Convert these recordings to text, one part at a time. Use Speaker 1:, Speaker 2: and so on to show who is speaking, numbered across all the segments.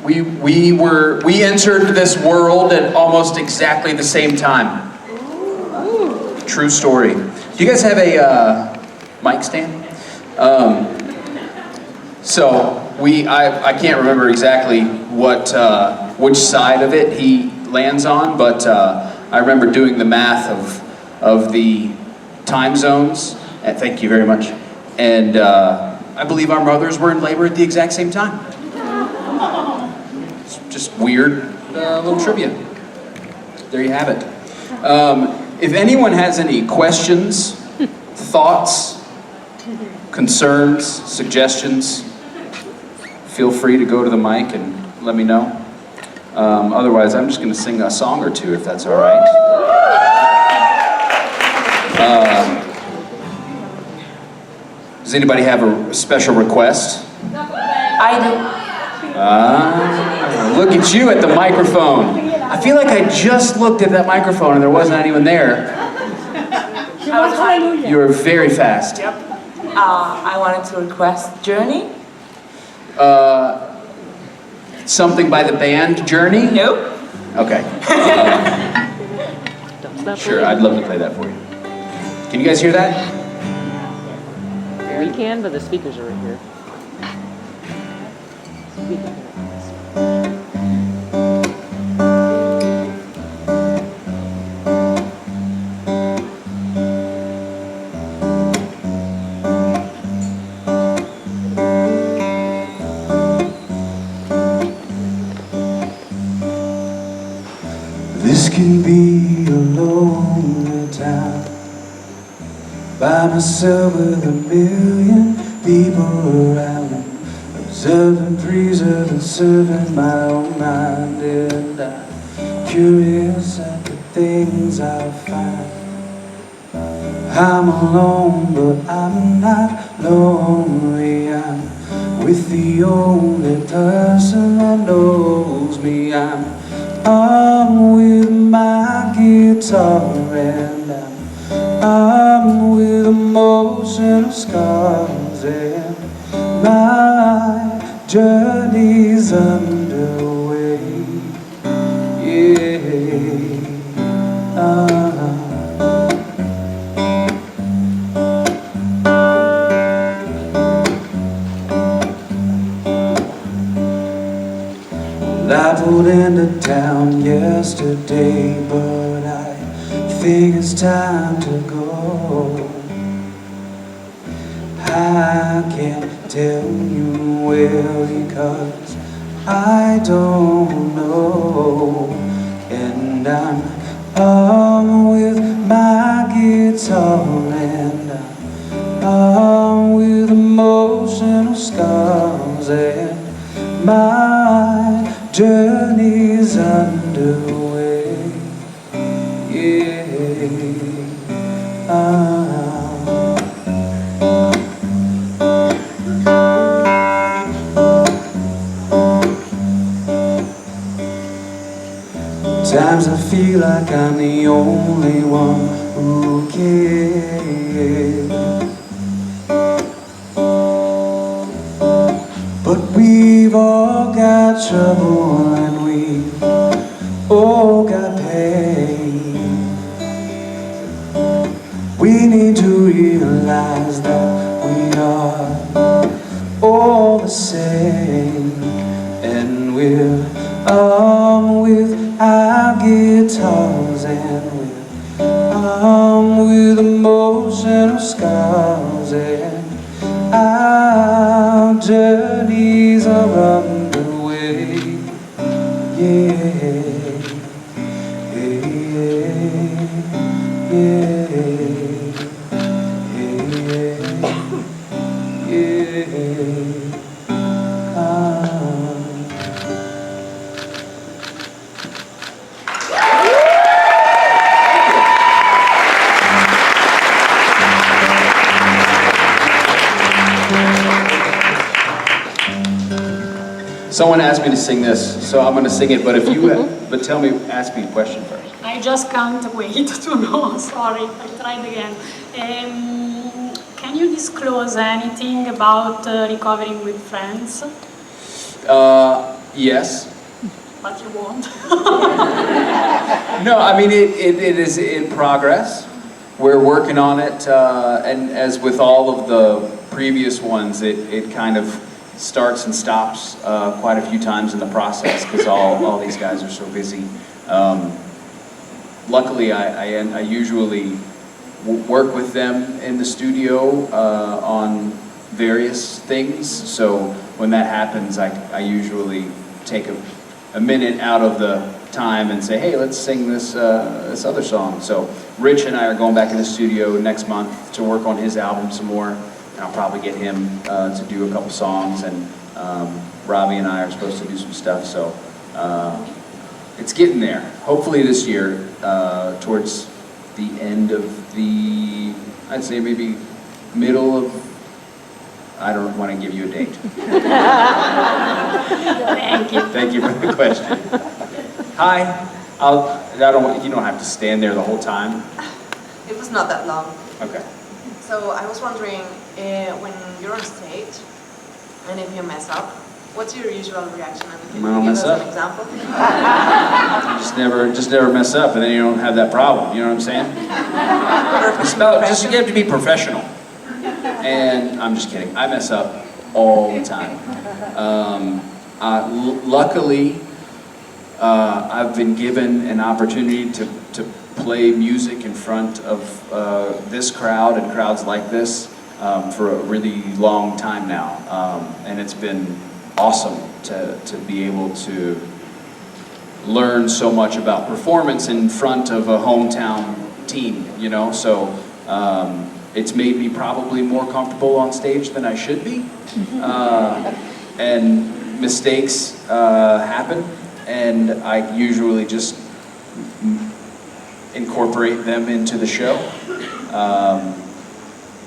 Speaker 1: We entered this world at almost exactly the same time. True story. Do you guys have a mic stand? I can't remember exactly which side of it he lands on, but I remember doing the math of the time zones. And thank you very much. And I believe our mothers were in labor at the exact same time. It's just weird little trivia. There you have it. If anyone has any questions, thoughts, concerns, suggestions, feel free to go to the mic and let me know. Otherwise, I'm just going to sing a song or two, if that's all right. Does anybody have a special request?
Speaker 2: I
Speaker 1: do. Look at you at the microphone. I feel like I just looked at that microphone and there wasn't anyone there. You were very fast.
Speaker 2: Yep. I wanted to request Journey.
Speaker 1: Something by the band Journey?
Speaker 2: Nope.
Speaker 1: Okay. Sure, I'd love to play that for you. Can you guys hear that?
Speaker 3: We can, but the speakers are right here.
Speaker 4: This can be a lonely town, by myself with a million people around, observing, preserving, serving my own mind, and I'm curious at the things I find. I'm alone, but I'm not lonely. I'm with the only person that knows me. I'm with my guitar and I'm with emotional scars, and my journey's underway. Yeah. I pulled into town yesterday, but I think it's time to go. I can't tell you where because I don't know. And I'm with my guitar and I'm with emotional scars, and my journey's underway. Yeah. Times I feel like I'm the only one who cares, but we've all got trouble and we've all got pain. We need to realize that we are all the same, and we're with our guitars and with emotional scars, and our journeys are underway. Yeah, yeah, yeah, yeah.
Speaker 1: Someone asked me to sing this, so I'm going to sing it, but but ask me a question first.
Speaker 5: I just can't wait to know, sorry, I tried again. Can you disclose anything about recovering with friends?
Speaker 1: Yes.
Speaker 5: But you won't.
Speaker 1: No, I mean, it is in progress. We're working on it, and as with all of the previous ones, it kind of starts and stops quite a few times in the process because all these guys are so busy. Luckily, I usually work with them in the studio on various things, so when that happens, I usually take a minute out of the time and say, hey, let's sing this other song. So Rich and I are going back in the studio next month to work on his album some more, and I'll probably get him to do a couple songs, and Robbie and I are supposed to do some stuff, so it's getting there. Hopefully this year, towards the end of the, I'd say maybe middle of, I don't want to give you a date.
Speaker 5: Thank you.
Speaker 1: Thank you for the question. Hi. You don't have to stand there the whole time.
Speaker 6: It was not that long.
Speaker 1: Okay.
Speaker 6: So I was wondering, when you're on stage, and if you mess up, what's your usual reaction? And can
Speaker 1: I don't
Speaker 6: you give
Speaker 1: mess
Speaker 6: us
Speaker 1: up.
Speaker 6: an example?
Speaker 1: Just never mess up, and then you don't have that problem. You know what I'm saying? You have to be professional. And I'm just kidding. I mess up all the time. Luckily, I've been given an opportunity to play music in front of this crowd and crowds like this for a really long time now, and it's been awesome to be able to learn so much about performance in front of a hometown team, you know, so it's made me probably more comfortable on stage than I should be, and mistakes happen, and I usually just incorporate them into the show.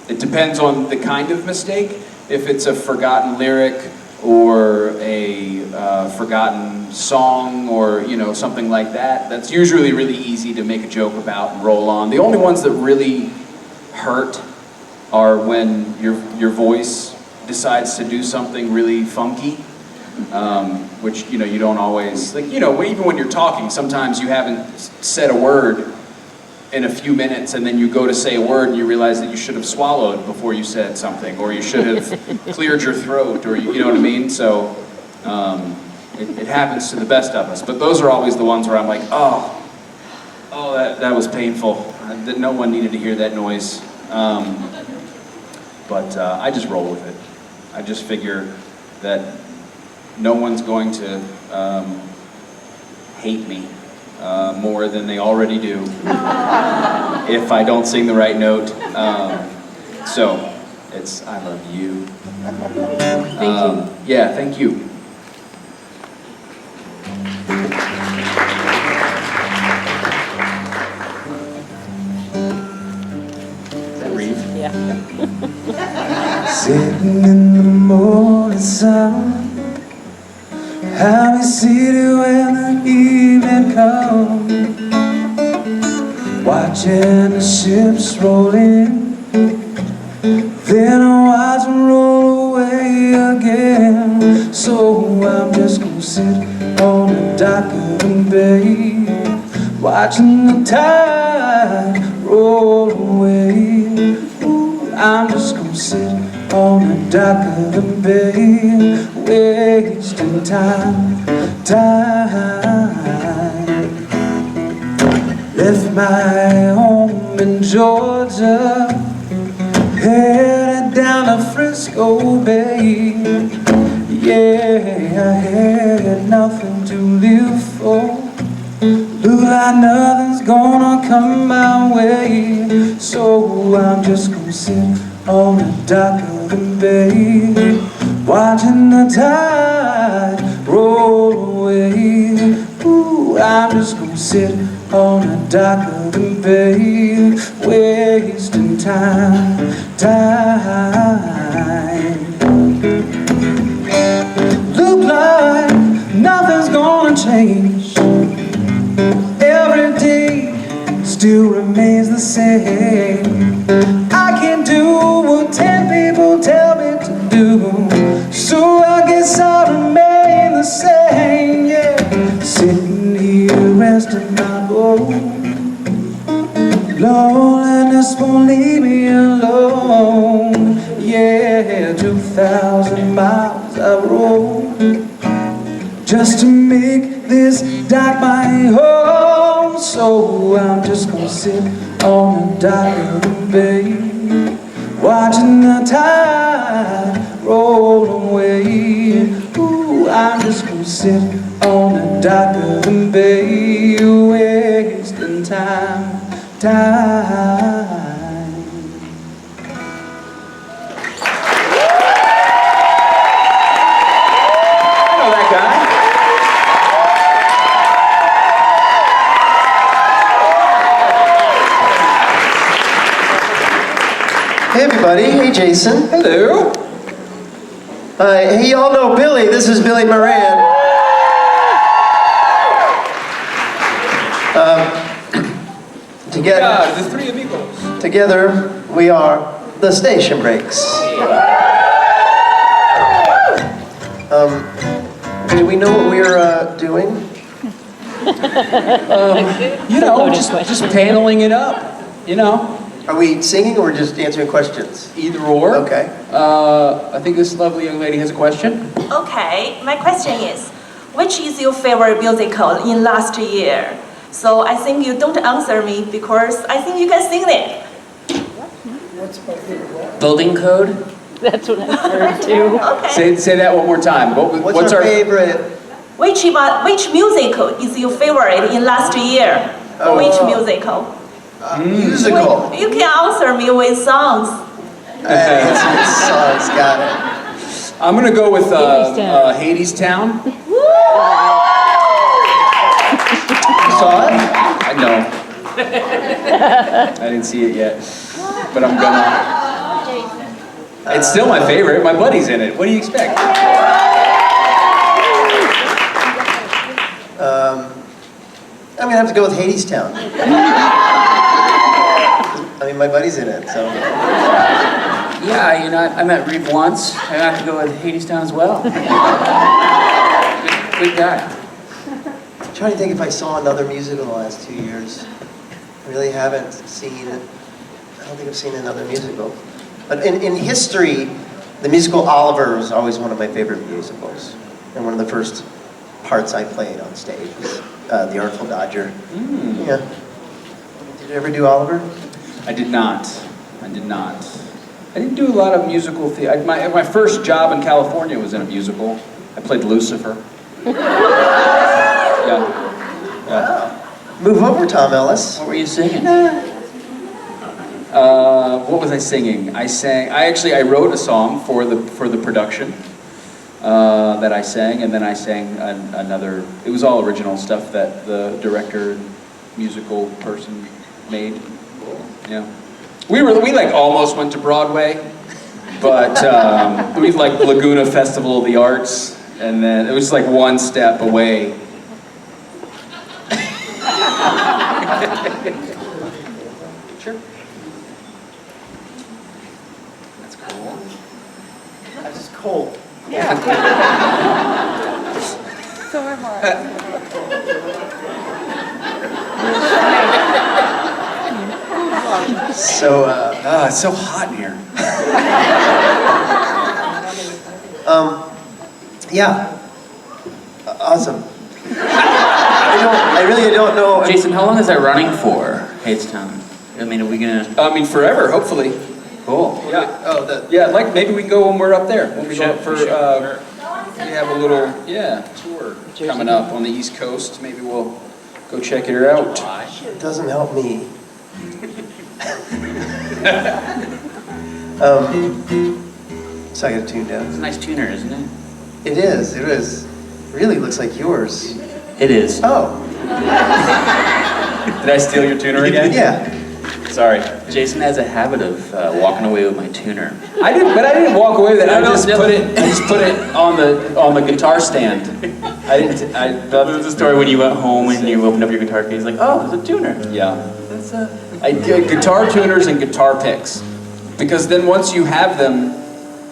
Speaker 1: It depends on the kind of mistake. If it's a forgotten lyric or a forgotten song or, you know, something like that, that's usually really easy to make a joke about and roll on. The only ones that really hurt are when your voice decides to do something really funky, which, you know, you don't always, like, you know, even when you're talking, sometimes you haven't said a word in a few minutes, and then you go to say a word and you realize that you should have swallowed before you said something, or you should have cleared your throat, or you know what I mean? So it happens to the best of us, but those are always the ones where I'm like, oh, that was painful. No one needed to hear that noise. But I just roll with it. I just figure that no one's going to hate me more than they already do if I don't sing the right note. So it's, I love you.
Speaker 3: Thank you.
Speaker 1: Yeah, thank you. Is that Reeve?
Speaker 3: Yeah.
Speaker 4: Sitting in the morning sun, happy city when the evening comes, watching the ships roll in, then I watch them roll away again. So I'm just gonna sit on the dock of the bay, watching the tide roll away. Ooh, I'm just gonna sit on the dock of the bay, wasting time. Left my home in Georgia, headed down to Frisco Bay. Yeah, I had nothing to live for. Look like nothing's gonna come my way, so I'm just gonna sit on the dock of the bay, watching the tide roll away. Ooh, I'm just gonna sit on the dock of the bay, wasting time. Look like nothing's gonna change. Every day still remains the same. I can do what 10 people tell me to do, so I guess I'll remain the same. resting my bones. Loneliness won't leave me alone. Yeah, 2,000 miles I rode just to make this dock my home. So I'm just gonna sit on the dock of the bay, watching the tide roll away. Ooh, I'm just gonna sit on the dock of the bay, wasting time.
Speaker 1: I know that guy.
Speaker 7: Hey everybody, hey Jason.
Speaker 1: Hello.
Speaker 7: Hey, y'all know Billy. This is Billy Moran.
Speaker 1: Yeah, the three amigos.
Speaker 7: Together we are the Station Breaks. Do we know what we're doing?
Speaker 1: You know, just paneling it up. You know,
Speaker 7: Are we singing or just answering questions?
Speaker 1: either or.
Speaker 7: Okay.
Speaker 1: I think this lovely young lady has a question.
Speaker 8: Okay, my question is, which is your favorite musical in last year? So I think you don't answer me because I think you can sing it.
Speaker 3: Building code? That's what I heard too.
Speaker 8: Okay.
Speaker 1: Say that one more time.
Speaker 7: What's our favorite?
Speaker 8: Which musical is your favorite in last year? Which musical?
Speaker 7: Musical.
Speaker 8: You can answer me with songs.
Speaker 7: It's songs, got it.
Speaker 1: I'm gonna go with
Speaker 3: Hades Town.
Speaker 1: Hades Town.
Speaker 7: You saw it?
Speaker 1: I know. I didn't see it yet, but I'm gonna. It's still my favorite. My buddy's in it. What do you expect?
Speaker 7: I'm gonna have to go with Hades Town. I mean, my buddy's in it, so.
Speaker 3: Yeah, you know, I met Reeve once. I have to go with Hades Town as well. Good guy.
Speaker 7: I'm trying to think if I saw another musical in the last 2 years. I really haven't seen, I don't think I've seen another musical. But in history, the musical Oliver was always one of my favorite musicals. And one of the first parts I played on stage was The Artful Dodger. Yeah. Did you ever do Oliver?
Speaker 1: I did not. I did not. I didn't do a lot of musical theater. My first job in California was in a musical. I played Lucifer. Yeah.
Speaker 7: Move over, Tom Ellis.
Speaker 3: What were you singing?
Speaker 1: What was I singing? I wrote a song for the production that I sang, and then I sang another. It was all original stuff that the director, musical person made. Yeah, we like almost went to Broadway, but we like Laguna Festival of the Arts, and then it was like one step away. Sure. That's cool.
Speaker 7: That's just cold.
Speaker 5: So am I.
Speaker 7: So,
Speaker 1: It's so hot in here.
Speaker 7: yeah. Awesome. I really don't know.
Speaker 3: Jason, how long is that running for, Hades Town? I mean, are we gonna...
Speaker 1: Forever, hopefully.
Speaker 3: Cool.
Speaker 1: Yeah.
Speaker 7: Oh,
Speaker 1: Yeah, like maybe we can go when we're up there. When we go up for,
Speaker 3: We should.
Speaker 1: we have a little, tour coming up on the East Coast. Maybe we'll go check it out.
Speaker 7: It doesn't help me. So I got it tuned down.
Speaker 3: It's a nice tuner, isn't it?
Speaker 7: It is. It is. Really looks like yours.
Speaker 3: It is.
Speaker 7: Oh.
Speaker 1: Did I steal your tuner again?
Speaker 7: Yeah.
Speaker 1: Sorry.
Speaker 3: Jason has a habit of walking away with my tuner.
Speaker 1: I didn't walk away with it. I just put it on the guitar stand.
Speaker 3: There's a story when you went home and you opened up your guitar case, like, oh, there's a tuner.
Speaker 1: Yeah. I did guitar tuners and guitar picks, because then once you have them,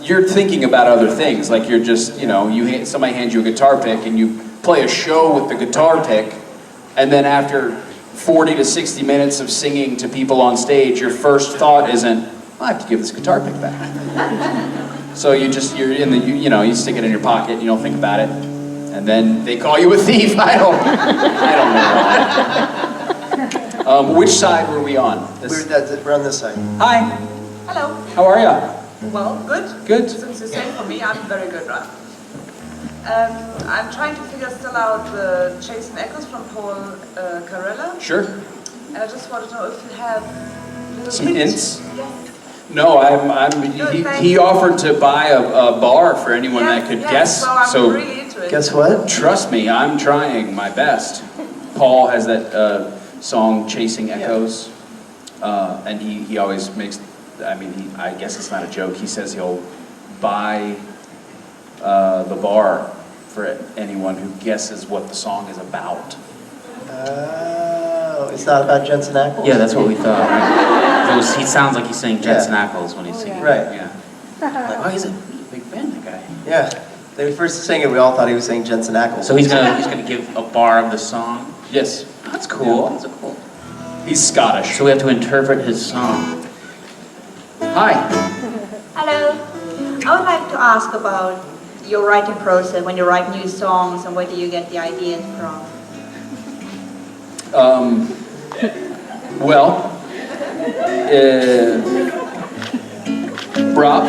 Speaker 1: you're thinking about other things. Like you're just, somebody hands you a guitar pick and you play a show with the guitar pick, And then after 40 to 60 minutes of singing to people on stage, your first thought isn't, I have to give this guitar pick back. So you're in the, you stick it in your pocket, you don't think about it. And then they call you a thief. I don't know why. Which side were we on?
Speaker 7: We're on this side.
Speaker 1: Hi,
Speaker 6: Hello.
Speaker 1: how are ya?
Speaker 6: Well, good.
Speaker 1: Good.
Speaker 6: Since the same for me, I'm very good, right? I'm trying to figure still out the Chasing Echoes from Paul Carella.
Speaker 1: Sure.
Speaker 6: And I just want to know if you have little
Speaker 1: Some hints?
Speaker 6: Yes.
Speaker 1: No, he offered to buy a bar for anyone
Speaker 6: Yes,
Speaker 1: that could
Speaker 6: yes,
Speaker 1: guess.
Speaker 6: So I'm really into it.
Speaker 7: Guess what?
Speaker 1: Trust me, I'm trying my best. Paul has that song Chasing Echoes, and he always makes, I guess it's not a joke, he says he'll buy the bar for anyone who guesses what the song is about.
Speaker 7: Oh, it's not about Jensen Ackles?
Speaker 3: Yeah, that's what we thought, right? He sounds like he's saying Jensen Ackles when he's singing.
Speaker 7: Right.
Speaker 3: Yeah. Like, oh, he's a big fan, that guy.
Speaker 7: Yeah. They were first saying it, we all thought he was saying Jensen Ackles.
Speaker 3: So he's gonna give a bar of the song?
Speaker 1: Yes,
Speaker 3: That's cool. That's cool.
Speaker 1: he's Scottish.
Speaker 3: So we have to interpret his song.
Speaker 1: Hi.
Speaker 9: Hello. I would like to ask about your writing process when you write new songs and where do you get the ideas from?
Speaker 1: Well, Rob?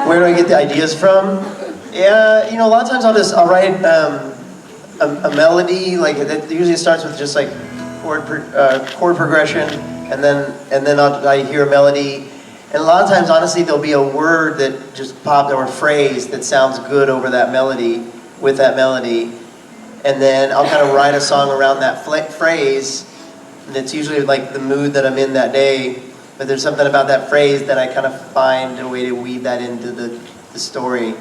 Speaker 7: Where do I get the ideas from? Yeah, a lot of times I'll write a melody, like that usually starts with just like chord progression, and then I hear a melody, and a lot of times, honestly, there'll be a word that just popped or a phrase that sounds good over that melody, with that melody, and then I'll kind of write a song around that phrase, and it's usually like the mood that I'm in that day. But there's something about that phrase that I kind of find a way to weave that into the story.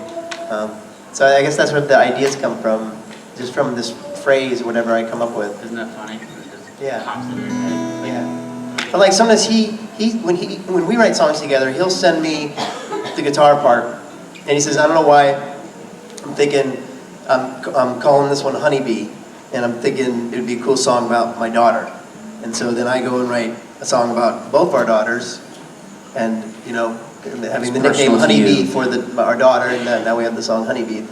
Speaker 7: So I guess that's where the ideas come from, just from this phrase or whatever I come up with.
Speaker 3: Isn't that funny? It just
Speaker 7: Yeah.
Speaker 3: pops into your head. Like,
Speaker 7: Yeah. But like sometimes when we write songs together, he'll send me the guitar part, and he says, I don't know why, I'm thinking, I'm calling this one Honeybee, and I'm thinking it would be a cool song about my daughter. And so then I go and write a song about both of our daughters, and having the nickname Honeybee for our daughter, and now we have the song Honeybee.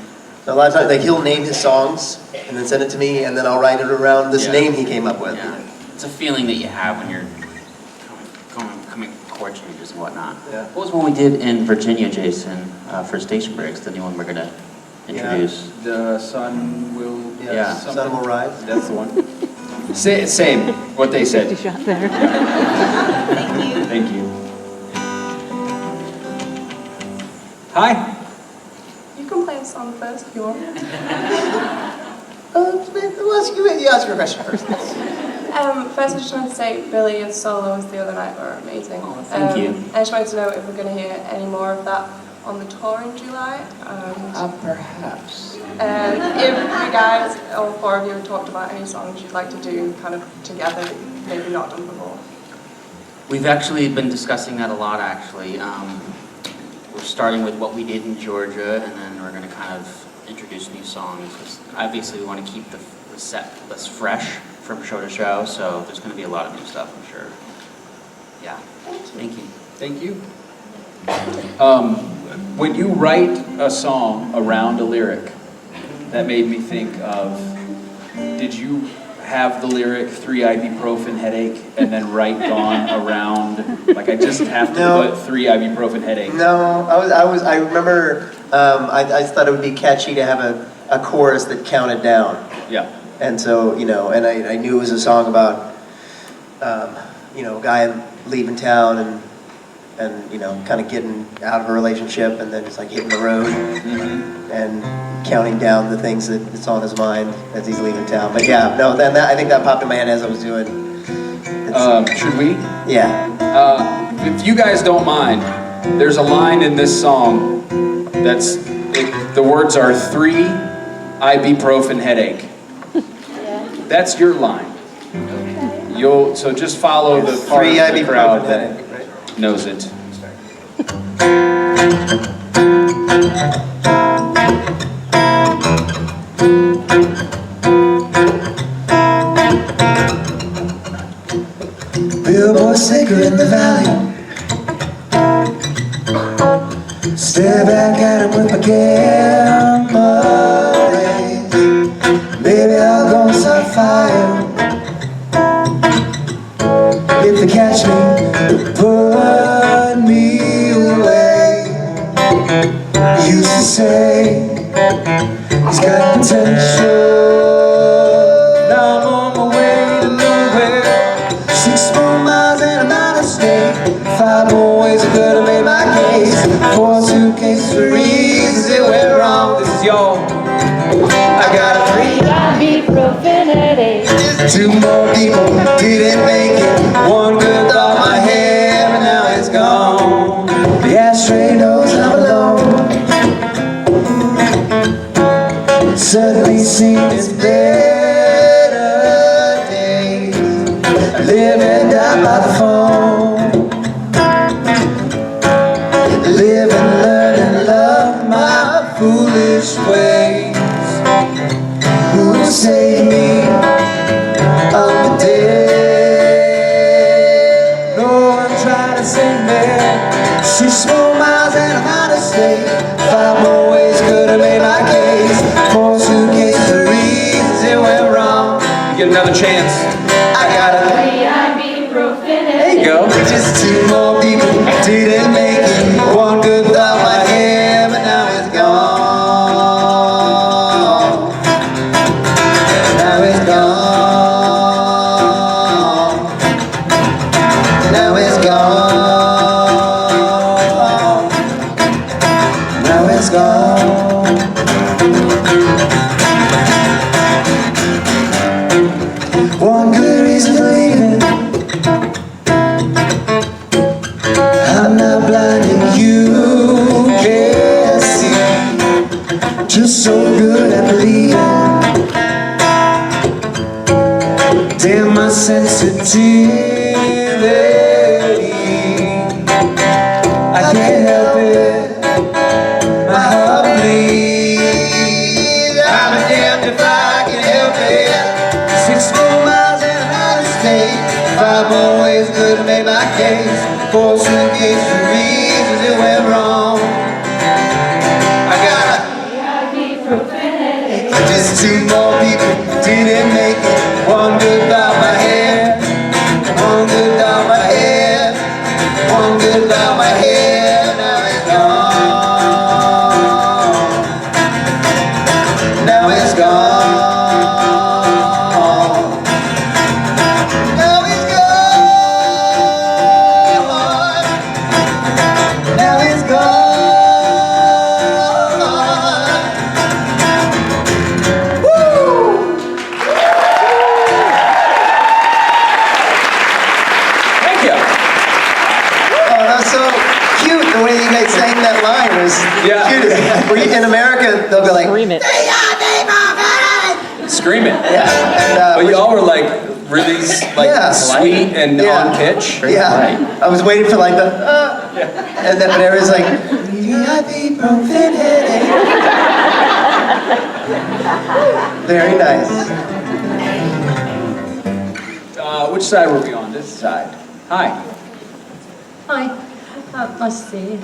Speaker 7: So a lot of times, like he'll name his songs and then send it to me, and then I'll write it around this name he came up with.
Speaker 3: Yeah. It's a feeling that you have when you're coming chord changes and whatnot.
Speaker 7: Yeah.
Speaker 3: What was one we did in Virginia, Jason, for Station Breaks, the new one we're gonna introduce?
Speaker 1: The sun will...
Speaker 3: Yeah.
Speaker 7: Sun will rise.
Speaker 1: That's the one. Same, what they said.
Speaker 9: Thank you.
Speaker 1: Thank you. Hi.
Speaker 6: You can play a song first if you want.
Speaker 7: You ask your question first.
Speaker 6: First, I just wanted to say, Billy, your solos the other night were amazing.
Speaker 3: Oh, thank you.
Speaker 6: I just wanted to know if we're going to hear any more of that on the tour in July.
Speaker 3: Perhaps.
Speaker 6: And if you guys, all four of you, have talked about any songs you'd like to do kind of together, maybe not done before.
Speaker 3: We've actually been discussing that a lot, actually. We're starting with what we did in Georgia, and then we're going to kind of introduce new songs. Obviously, we want to keep the set list fresh from show to show, so there's going to be a lot of new stuff, I'm sure. Yeah. Thank you.
Speaker 1: Thank you. When you write a song around a lyric, that made me think of, did you have the lyric 3 ibuprofen headache and then write Gone around, like I just have to put 3 ibuprofen headache?
Speaker 7: No, I remember, I thought it would be catchy to have a chorus that counted down.
Speaker 1: Yeah.
Speaker 7: And so, and I knew it was a song about, a guy leaving town and kind of getting out of a relationship and then just like hitting the road and counting down the things that's on his mind as he's leaving town. But yeah, no, I think that popped in my head as I was doing.
Speaker 1: Should we?
Speaker 7: Yeah.
Speaker 1: If you guys don't mind, there's a line in this song the words are 3 ibuprofen headache. That's your line. So just follow the part of the crowd that knows it.
Speaker 4: anchor in the valley. Stare back at him with my camera rays. Maybe I'll go start fire. If they catch me, they'll put me away. He used to say he's got potential. Now I'm on my way to nowhere. 6 more miles and I'm out of state. 5 more ways I could have made my case. 4 suitcases for reasons that went wrong. This is y'all. I got a 3
Speaker 10: JIB profanity.
Speaker 4: 2 more people didn't make it. 1 good thought my head, but now it's gone. The ashtray knows I'm alone. Suddenly seen its better days. Live and die by the phone. Live and learn and love my foolish ways. Who'll save me of the day? No one tried to save me. 6 more miles and I'm out of state. 5 more ways could have made my case. 4 suitcases of reasons it went wrong.
Speaker 1: You get another chance.
Speaker 4: I got a
Speaker 10: JIB profanity.
Speaker 1: There you go.
Speaker 4: just 2 more people didn't make it. 1 good thought my head, but now it's gone. Now it's gone. Now it's gone. Now it's gone. One good reason for leaving. I'm not blind and you can't see. Just so good at believing. Damn my sensitivity. I can't help it. My heart bleeds. I'm damned if I can help it. 6 more miles and I'm out of state. 5 more ways could have made my case. 4 suitcases for reasons it went wrong. I got
Speaker 10: JIB profanity.
Speaker 4: just 2 more people didn't make it. 1 good thought my head. 1 good thought my head. 1 good thought my head. Now it's gone. Now it's gone. Now it's gone. Now it's gone. Woo!
Speaker 1: Thank you.
Speaker 7: Oh, that's so cute. The way you guys sang that line was
Speaker 1: Yeah.
Speaker 7: cute. In America, they'll be like,
Speaker 10: Scream it.
Speaker 1: Scream it.
Speaker 7: yeah. And,
Speaker 1: But y'all were like really
Speaker 7: Yeah.
Speaker 1: sweet and
Speaker 7: Yeah.
Speaker 1: on pitch.
Speaker 7: yeah.
Speaker 1: Right.
Speaker 7: I was waiting for like the, and then but everyone's like, JIB profanity. Very nice.
Speaker 1: Which side were we on? This side. Hi.
Speaker 11: Hi, nice to see you.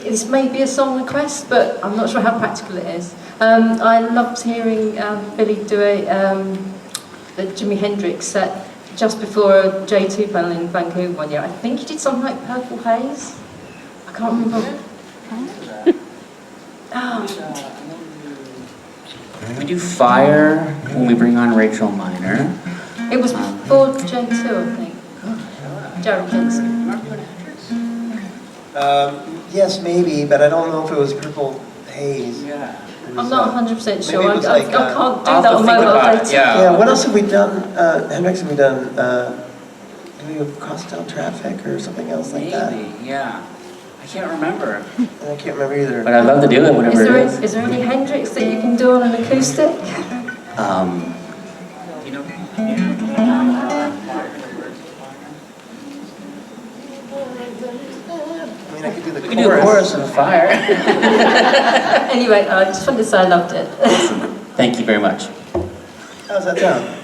Speaker 11: This may be a song request, but I'm not sure how practical it is. I loved hearing Billy do the Jimi Hendrix set just before a J2 panel in Vancouver one year. I think he did something like Purple Haze. I can't remember. Oh,
Speaker 3: We do Fire when we bring on Rachel Miner.
Speaker 11: it was before J2, I think. Jared Kinsey.
Speaker 7: Yes, maybe, but I don't know if it was Purple Haze.
Speaker 1: Yeah.
Speaker 11: I'm not 100% sure.
Speaker 7: Maybe it was
Speaker 11: I
Speaker 7: like,
Speaker 11: can't do
Speaker 3: I'll have
Speaker 11: that
Speaker 3: to
Speaker 11: on
Speaker 3: think
Speaker 11: mobile
Speaker 3: about it,
Speaker 11: data.
Speaker 3: yeah.
Speaker 7: Yeah, what else have we done? Hendrix, have we done? Maybe Crosstown Traffic or something else like that?
Speaker 3: Maybe, yeah. I can't remember.
Speaker 7: I can't remember either.
Speaker 3: But I'd love to do it, whatever it is.
Speaker 11: Is there any Hendrix that you can do on an acoustic?
Speaker 3: You know,
Speaker 7: I mean, I could do the
Speaker 3: we can do a chorus of Fire.
Speaker 11: Anyway, I just wanted to say I loved it.
Speaker 3: Thank you very much.
Speaker 7: How's that sound?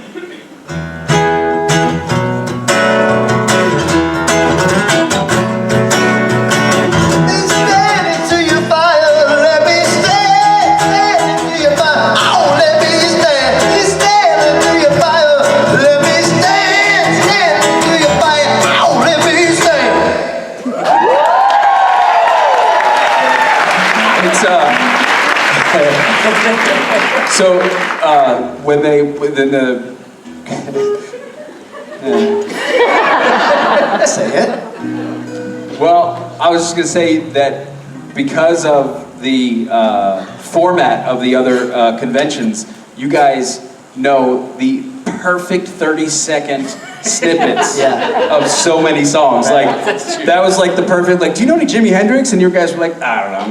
Speaker 1: So, within the...
Speaker 7: Say it.
Speaker 1: Well, I was just going to say that because of the format of the other conventions, you guys know the perfect 30-second snippets of so many songs. Like, that was like the perfect, like, do you know any Jimi Hendrix? And you guys were like, I don't know, I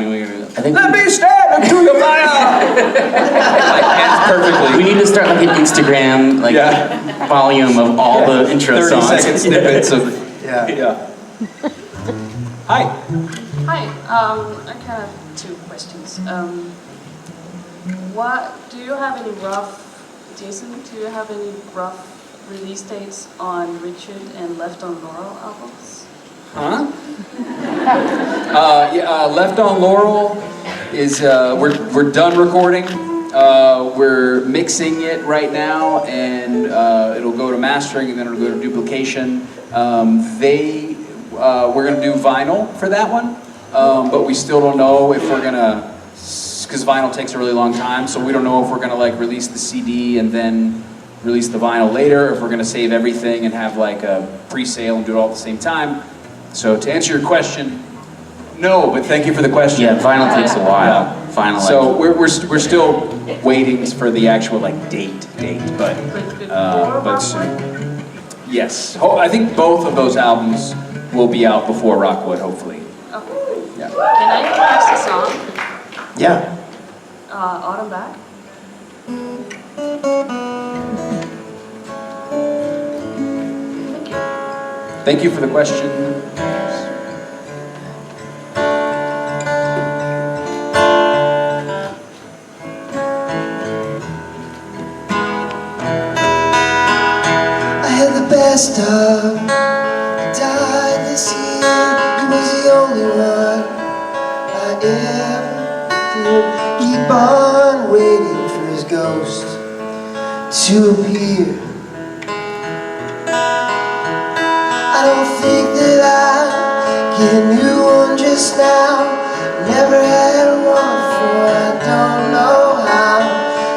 Speaker 1: mean, let me stand up to your fire! Like, that's perfectly.
Speaker 3: We need to start like an Instagram volume of all the intro
Speaker 1: 30-second
Speaker 3: songs.
Speaker 1: snippets of,
Speaker 7: Yeah.
Speaker 1: Hi.
Speaker 12: Hi, I kind of have two questions. Do you have any rough, Jason, do you have any rough release dates on Richard and Left on Laurel albums?
Speaker 1: Huh? Left on Laurel is, we're done recording. We're mixing it right now, and it'll go to mastering, and then it'll go to duplication. We're gonna do vinyl for that one, but we still don't know if we're gonna, because vinyl takes a really long time, so we don't know if we're gonna like release the CD and then release the vinyl later, or if we're gonna save everything and have like a pre-sale and do it all at the same time. So to answer your question, no, but thank you for the question.
Speaker 3: Yeah, vinyl takes a while. Vinyl.
Speaker 1: So we're still waiting for the actual like date, but soon. Yes, I think both of those albums will be out before Rockwood, hopefully.
Speaker 12: Okay.
Speaker 1: Yeah.
Speaker 12: Can I request a song?
Speaker 7: Yeah.
Speaker 12: Autumn Back? Thank you.
Speaker 1: Thank you for the question.
Speaker 4: I had the best of. Died this year. He was the only one I ever did. Keep on waiting for his ghost to appear. I don't think that I get a new one just now. Never had one before. I don't know how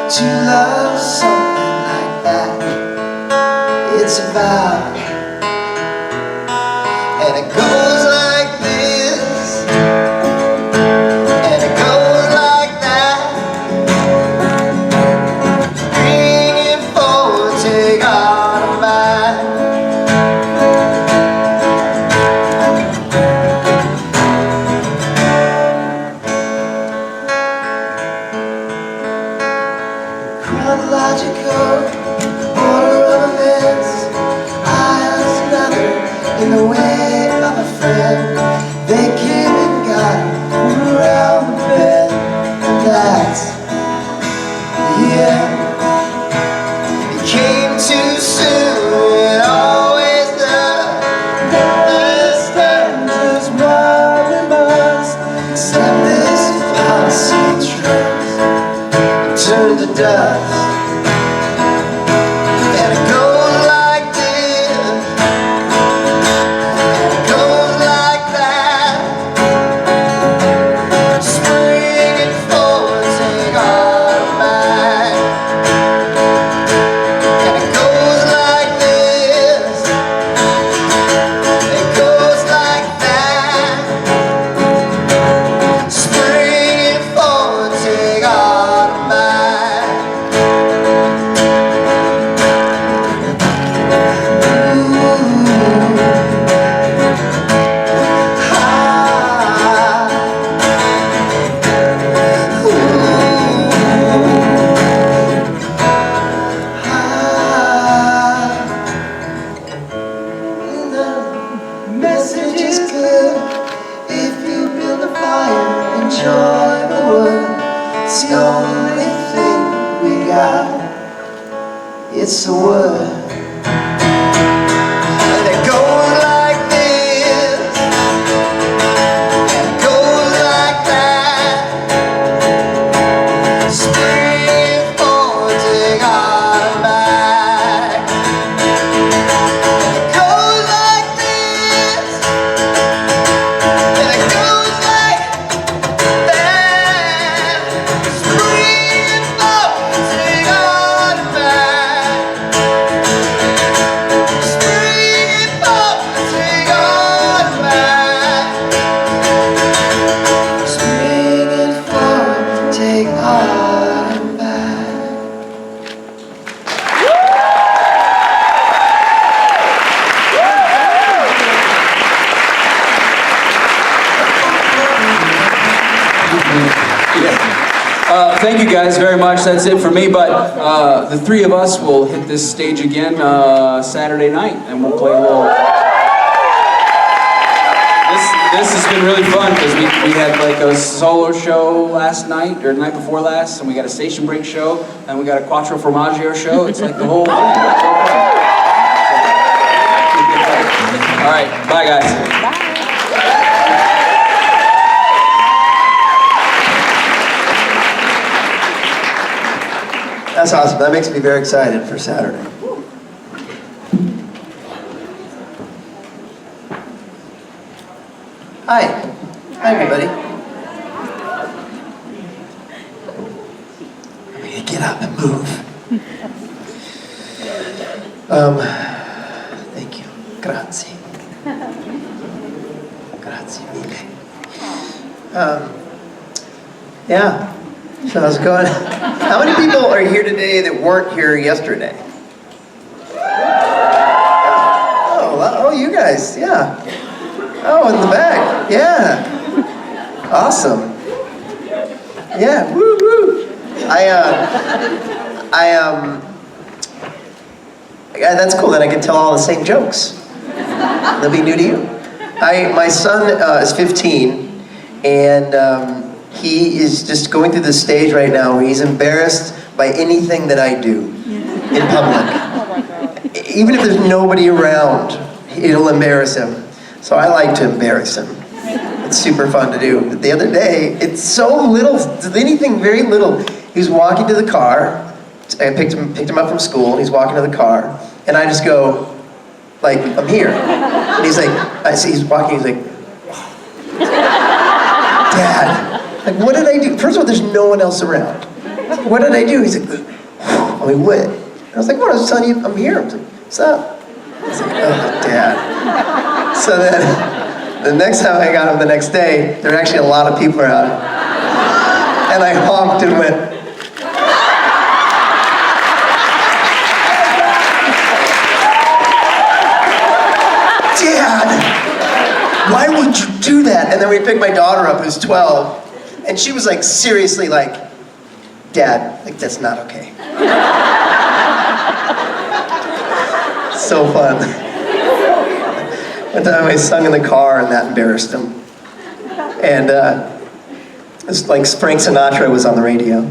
Speaker 4: to love something like that. It's about, and it goes like this, and it goes like that. Bring it forward, take all of mine. Chronological order of events. I was another in the way of a friend. They came and got him around the bed. And that's the end. It came too soon, it always does. This time is what we must accept. This policy trust and turn to dust. And it goes like this, and it goes like that. Spring it forward, take all of mine. And it goes like this, it goes like that. Spring it forward, take all of mine. Message is clear. If you build a fire, enjoy the wood. It's the only thing we got. It's the wood. And it goes like this, and it goes like that. Spring forward, take all of mine. And it goes like this, and it goes like that. Spring
Speaker 7: bottom back.
Speaker 1: Thank you guys very much. That's it for me. But the three of us will hit this stage again Saturday night, and we'll play a little. This has been really fun because we had like a solo show last night or the night before last, and we got a station break show, and we got a Quattro Formaggio show. It's like the whole thing. All right, bye guys.
Speaker 7: That's awesome. That makes me very excited for Saturday. Hi. Hi, everybody. I'm going to get up and move. Thank you. Grazie. Grazie mille. Yeah. So how's it going? How many people are here today that weren't here yesterday? Oh, you guys, yeah. Oh, in the back, yeah. Awesome. Yeah, woo woo. Yeah, that's cool that I can tell all the same jokes. They'll be new to you. My son is 15, and he is just going through this stage right now where he's embarrassed by anything that I do in public. Even if there's nobody around, it'll embarrass him. So I like to embarrass him. It's super fun to do. But the other day, it's so little, anything very little. He was walking to the car. I picked him up from school, and he's walking to the car. And I just go, like, I'm here. And he's like, I see he's walking, he's like, Dad. Like, what did I do? First of all, there's no one else around. What did I do? He's like, I mean, what? I was like, what? I was telling you, I'm here. I was like, what's up? He's like, oh, Dad. So then, the next time I got him the next day, there were actually a lot of people around. And I honked and went, Dad, why would you do that? And then we picked my daughter up, who's 12. And she was like, seriously, like, Dad, like, that's not okay. So fun. One time I sung in the car and that embarrassed him. And it's like Frank Sinatra was on the radio.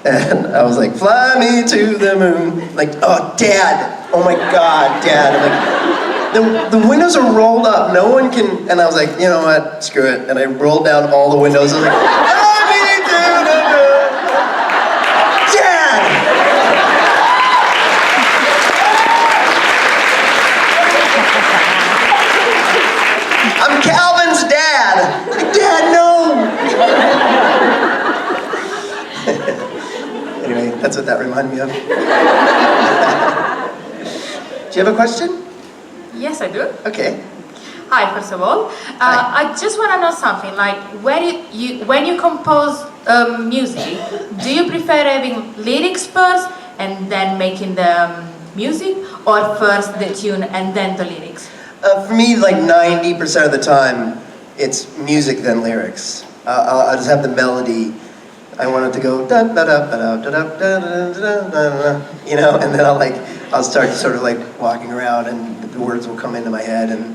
Speaker 7: And I was like, fly me to the moon. Like, oh, Dad, oh my God, Dad. I'm like, the windows are rolled up, no one can, and I was like, you know what, screw it. And I rolled down all the windows, I was like, Dad! I'm Calvin's dad! Like, Dad, no! Anyway, that's what that reminded me of. Do you have a question?
Speaker 13: Yes, I do.
Speaker 7: Okay.
Speaker 13: Hi, first of all. I just want to know something, like, when you compose music, do you prefer having lyrics first and then making the music, or first the tune and then the lyrics?
Speaker 7: For me, like 90% of the time, it's music then lyrics. I'll just have the melody. I want it to go da da da da da da da da da da, you know, and then I'll start sort of like walking around, and the words will come into my head, and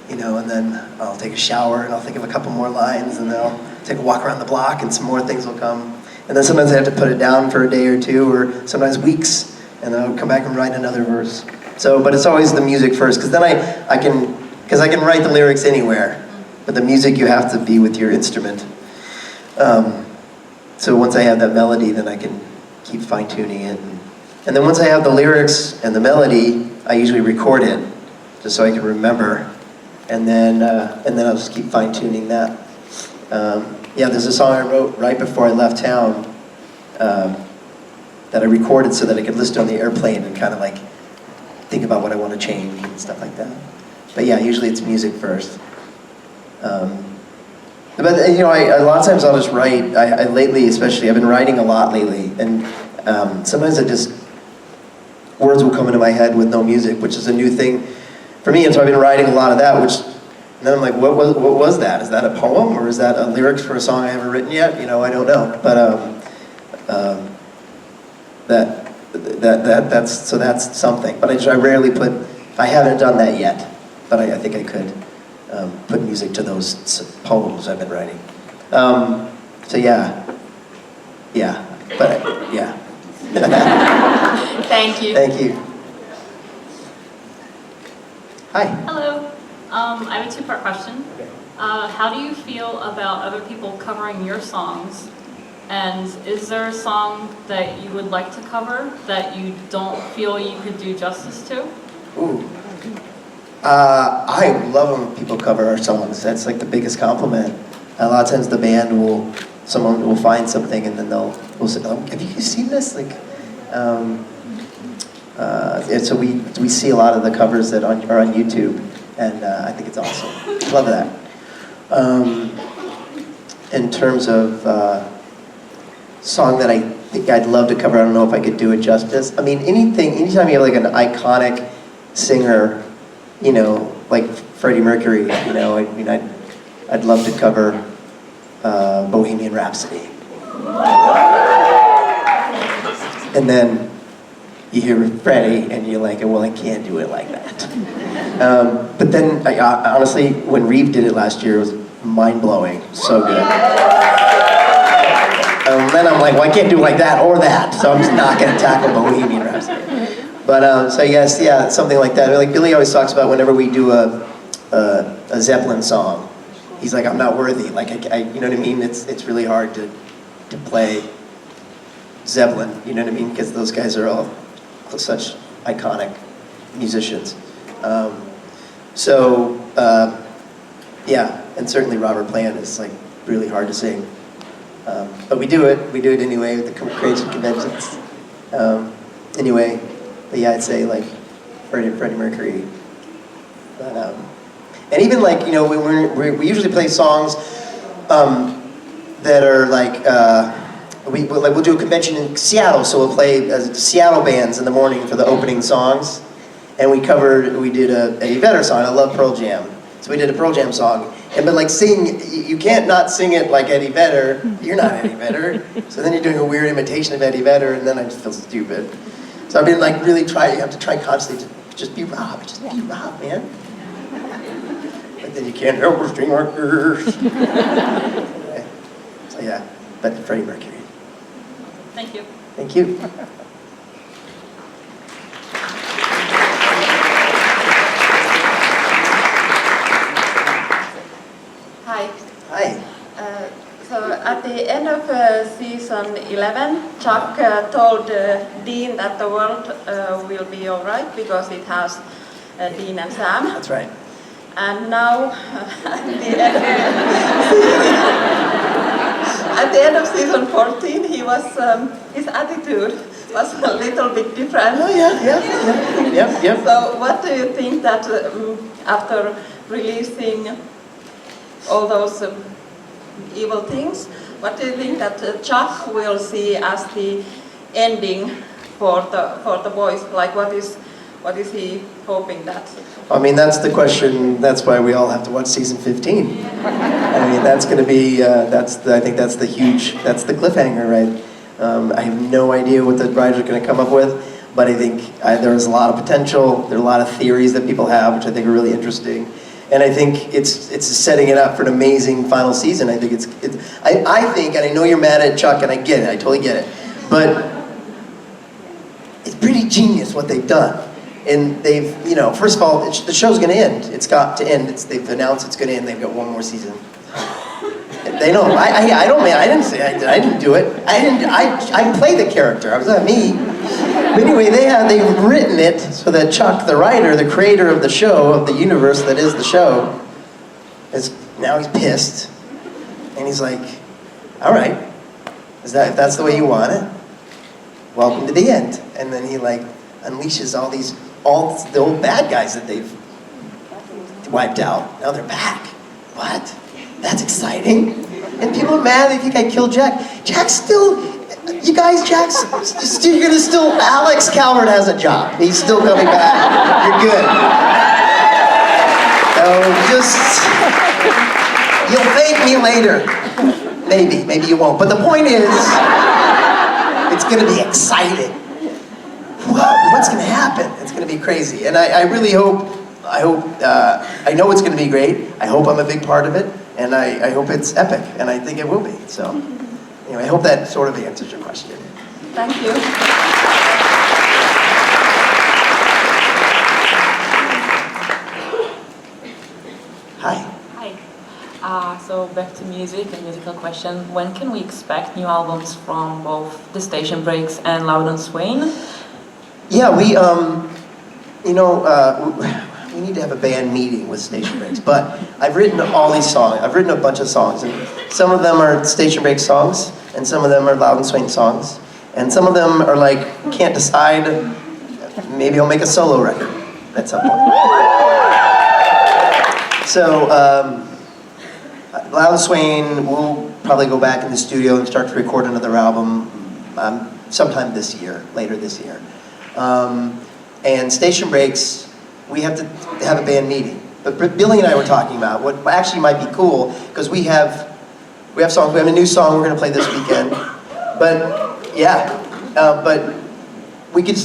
Speaker 7: you know, and then I'll take a shower and I'll think of a couple more lines, and then I'll take a walk around the block, and some more things will come, and then sometimes I have to put it down for a day or two, or sometimes weeks, and then I'll come back and write another verse. So, but it's always the music first, because then I can write the lyrics anywhere, but the music you have to be with your instrument. So once I have that melody, then I can keep fine-tuning it. And then once I have the lyrics and the melody, I usually record it, just so I can remember. And then I'll just keep fine-tuning that. Yeah, there's a song I wrote right before I left town that I recorded so that I could listen on the airplane and kind of like think about what I want to change and stuff like that. But yeah, usually it's music first. But But you know, a lot of times I'll just write. I lately, especially, I've been writing a lot lately, and sometimes words will come into my head with no music, which is a new thing for me. And so I've been writing a lot of that, which. And then I'm like, what was that? Is that a poem, or is that a lyrics for a song I haven't written yet? You know, I don't know. But that's something. But I rarely put. I haven't done that yet, but I think I could put music to those poems I've been writing. So yeah, but yeah.
Speaker 14: Thank you.
Speaker 7: Thank you. Hi.
Speaker 14: Hello. I have a two-part question. How do you feel about other people covering your songs? And is there a song that you would like to cover that you don't feel you could do justice to?
Speaker 7: Ooh. I love when people cover our songs. That's like the biggest compliment. A lot of times the band someone will find something and then we'll say, oh, have you seen this? Like, so we see a lot of the covers that are on YouTube. And I think it's awesome. Love that. In terms of song that I think I'd love to cover, I don't know if I could do it justice. I mean, anytime you have like an iconic singer, you know, like Freddie Mercury, you know, I mean, I'd love to cover Bohemian Rhapsody. And then you hear Freddie and you're like, well, I can't do it like that. But then, honestly, when Reeve did it last year, it was mind-blowing. So good. Then I'm like, well, I can't do it like that or that, so I'm just not going to tackle Bohemian Rhapsody. But, so I guess, yeah, something like that. Like Billy always talks about whenever we do a Zeppelin song, he's like, I'm not worthy. Like, you know what I mean? It's really hard to play Zeppelin, you know what I mean? Because those guys are all such iconic musicians. Yeah, and certainly Robert Plant is like really hard to sing. But we do it anyway with the creation conventions. Anyway, but yeah, I'd say like Freddie Mercury. But, and even like, you know, we usually play songs that are like, we'll do a convention in Seattle, so we'll play Seattle bands in the morning for the opening songs. And we did a Eddie Vedder song. I love Pearl Jam. So we did a Pearl Jam song. But like you can't not sing it like Eddie Vedder. You're not Eddie Vedder. So then you're doing a weird imitation of Eddie Vedder, and then I just feel stupid. So I've been like you have to try constantly to just be Rob. Just be Rob, man. But then you can't help but string markers. Okay. So yeah, but Freddie Mercury.
Speaker 14: Thank you.
Speaker 7: Thank you.
Speaker 15: Hi.
Speaker 7: Hi.
Speaker 15: So at the end of season 11, Chuck told Dean that the world will be all right because it has Dean and Sam.
Speaker 7: That's right.
Speaker 15: And now, at the end of season 14, his attitude was a little bit different.
Speaker 7: Oh yeah.
Speaker 15: So what do you think that after releasing all those evil things, what do you think that Chuck will see as the ending for the boys? Like what is he hoping that?
Speaker 7: I mean, that's the question. That's why we all have to watch season 15. I mean, that's going to be. I think that's the cliffhanger, right? I have no idea what the writers are going to come up with, but I think there's a lot of potential. There are a lot of theories that people have, which I think are really interesting. And I think it's setting it up for an amazing final season. I think I think, and I know you're mad at Chuck, and I get it. I totally get it. But it's pretty genius what they've done. And they've, you know, first of all, the show's going to end. It's got to end. They've announced it's going to end. They've got one more season. They know. I don't, man. I didn't say. I didn't do it. I play the character. It was not me. But anyway, they've written it so that Chuck, the writer, the creator of the show, of the universe that is the show, now he's pissed, and he's like, "All right, if that's the way you want it, welcome to the end." And then he like unleashes all the old bad guys that they've wiped out. Now they're back. What? That's exciting. And people are mad, they think I killed Jack. Jack's still, you guys, you're gonna still, Alex Calvert has a job. He's still coming back. You're good. So you'll thank me later. Maybe you won't. But the point is, it's gonna be exciting. What's gonna happen? It's gonna be crazy. And I really hope, I know it's gonna be great. I hope I'm a big part of it. And I hope it's epic, and I think it will be. So, anyway, I hope that sort of answers your question.
Speaker 15: Thank you.
Speaker 7: Hi.
Speaker 2: Hi. So back to music and musical question. When can we expect new albums from both the Station Breaks and Loud and Swain?
Speaker 7: Yeah, we need to have a band meeting with Station Breaks, but I've written all these songs. I've written a bunch of songs, and some of them are Station Breaks songs, and some of them are Loud and Swain songs, and some of them are like, can't decide, maybe I'll make a solo record at some point. So, Loud and Swain, we'll probably go back in the studio and start to record another album sometime this year, later this year. And Station Breaks, we have to have a band meeting. But Billy and I were talking about what actually might be cool, because we have songs. We have a new song we're going to play this weekend. But yeah, but we could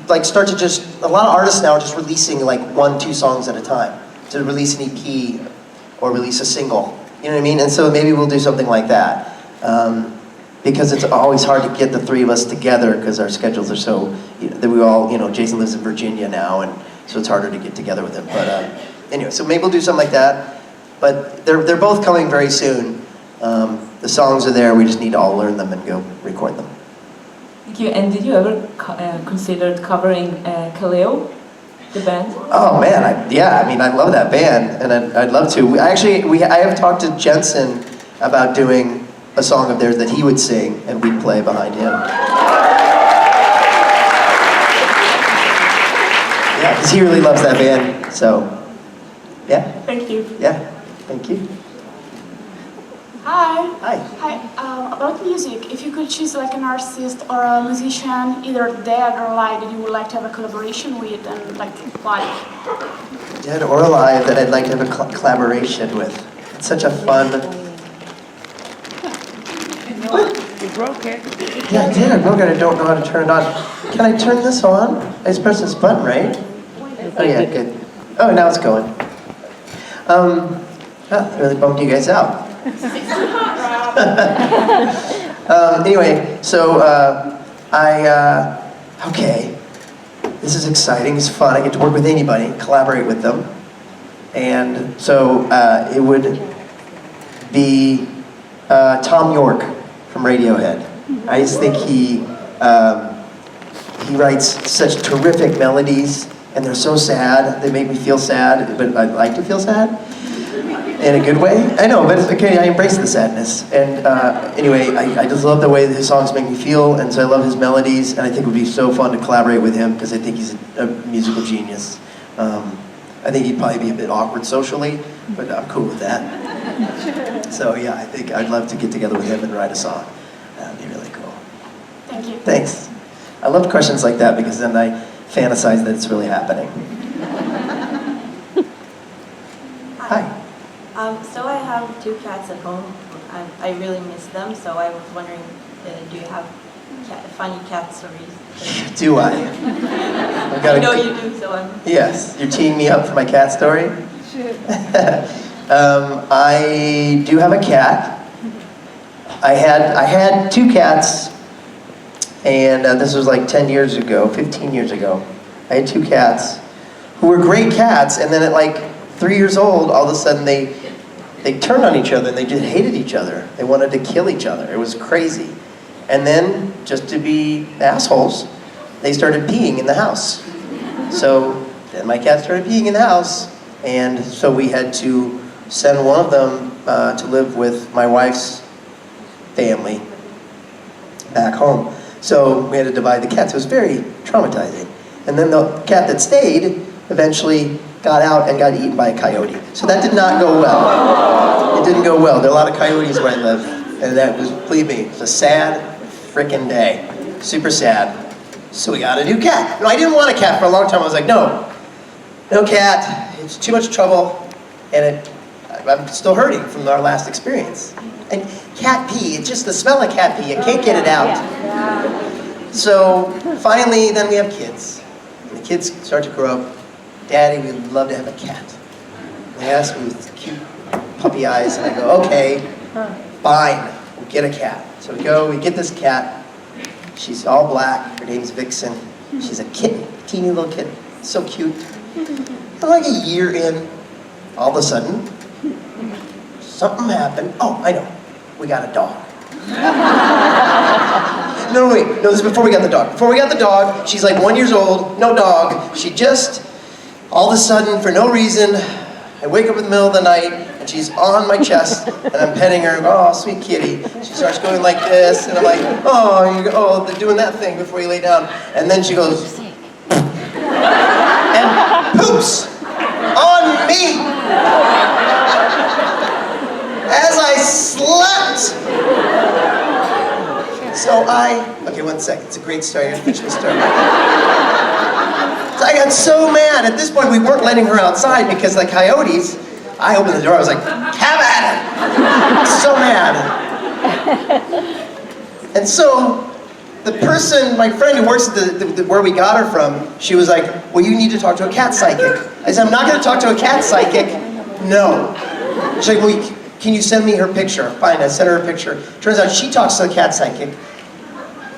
Speaker 7: like start to just, a lot of artists now are just releasing like 1-2 songs at a time. To release an EP or release a single. You know what I mean? And so maybe we'll do something like that. Because it's always hard to get the three of us together because our schedules are so, that we all, Jason lives in Virginia now, and so it's harder to get together with him. But anyway, so maybe we'll do something like that. But they're both coming very soon. The songs are there, we just need to all learn them and go record them.
Speaker 2: Thank you. And did you ever consider covering Kaleo, the band?
Speaker 7: Oh man, I love that band, and I'd love to. I have talked to Jensen about doing a song of theirs that he would sing, and we'd play behind him. Yeah, because he really loves that band, so, yeah.
Speaker 5: Thank you.
Speaker 7: Yeah, thank you.
Speaker 5: Hi.
Speaker 7: Hi.
Speaker 5: Hi. About music, if you could choose like an artist or a musician, either dead or alive, that you would like to have a collaboration with, and like why?
Speaker 7: Dead or alive that I'd like to have a collaboration with. It's such a fun...
Speaker 16: You broke it.
Speaker 7: Yeah, I did. I broke it. I don't know how to turn it on. Can I turn this on? I just press this button, right? Oh yeah, good. Oh, now it's going. That really bummed you guys out. Anyway, so okay. This is exciting. It's fun. I get to work with anybody, collaborate with them, and so it would be Tom York from Radiohead. I just think he writes such terrific melodies, and they're so sad. They make me feel sad, but I like to feel sad in a good way. I know, but it's okay. I embrace the sadness. And anyway, I just love the way his songs make me feel, and so I love his melodies, and I think it would be so fun to collaborate with him because I think he's a musical genius. I think he'd probably be a bit awkward socially, but I'm cool with that. So yeah, I think I'd love to get together with him and write a song. That'd be really cool.
Speaker 5: Thank you.
Speaker 7: Thanks. I love questions like that because then I fantasize that it's really happening. Hi.
Speaker 17: So I have 2 cats at home. I really miss them, so I was wondering, do you have funny cat stories?
Speaker 7: Do I?
Speaker 17: I know you do, so I'm...
Speaker 7: Yes, you're teeing me up for my cat story? I do have a cat. I had 2 cats, and this was like 10 years ago, 15 years ago. I had 2 cats who were great cats, and then at like 3 years old, all of a sudden they turned on each other and they just hated each other. They wanted to kill each other. It was crazy. And then, just to be assholes, they started peeing in the house. So then my cat started peeing in the house, and so we had to send one of them to live with my wife's family back home. So we had to divide the cats. It was very traumatizing. And then the cat that stayed eventually got out and got eaten by a coyote. So that did not go well. It didn't go well. There are a lot of coyotes where I live, and that was, believe me, it's a sad frickin' day. Super sad. So we got a new cat. No, I didn't want a cat for a long time. I was like, no cat. It's too much trouble, and I'm still hurting from our last experience. And cat pee, it's just the smell of cat pee. You can't get it out. So finally, then we have kids. And the kids start to grow up. Daddy, we'd love to have a cat. And they ask me with cute puppy eyes, and I go, okay, fine, we'll get a cat. So we go, we get this cat. She's all black, her name's Vixen. She's a kitten, teeny little kitten, so cute. And like a year in, all of a sudden, something happened. Oh, I know, we got a dog. No, wait, no, this is before we got the dog. Before we got the dog, she's like 1 year old, no dog. She just, all of a sudden, for no reason, I wake up in the middle of the night, and she's on my chest, and I'm petting her, oh, sweet kitty. She starts going like this, and I'm like, oh, they're doing that thing before you lay down. And then she goes, and poops on me as I slept. So okay, 1 second, it's a great story, I'm gonna finish my story. So I got so mad. At this point, we weren't letting her outside because the coyotes, I opened the door, I was like, have at it! So mad. And so, the person, my friend who works at where we got her from, she was like, well, you need to talk to a cat psychic. I said, I'm not gonna talk to a cat psychic. No. She's like, well, can you send me her picture? Fine, I sent her a picture. Turns out she talks to a cat psychic.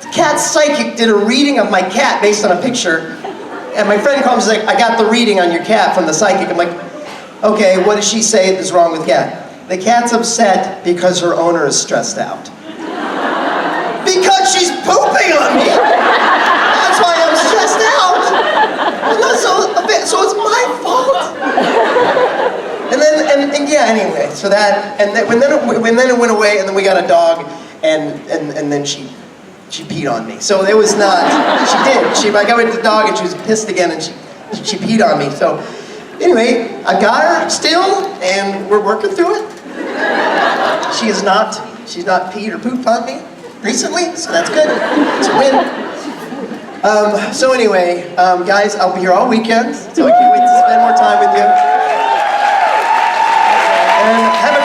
Speaker 7: The cat psychic did a reading of my cat based on a picture. And my friend comes like, I got the reading on your cat from the psychic. I'm like, okay, what does she say is wrong with the cat? The cat's upset because her owner is stressed out. Because she's pooping on me! That's why I'm stressed out! So it's my fault! And yeah, anyway, so that, and then, when then it went away, and then we got a dog, and then she peed on me. So it was not, she did. I got with the dog and she was pissed again and she peed on me. So anyway, I got her still and we're working through it. She's not peed or pooped on me recently, so that's good. It's a win. So anyway, guys, I'll be here all weekend, so I can't wait to spend more time with you. And have a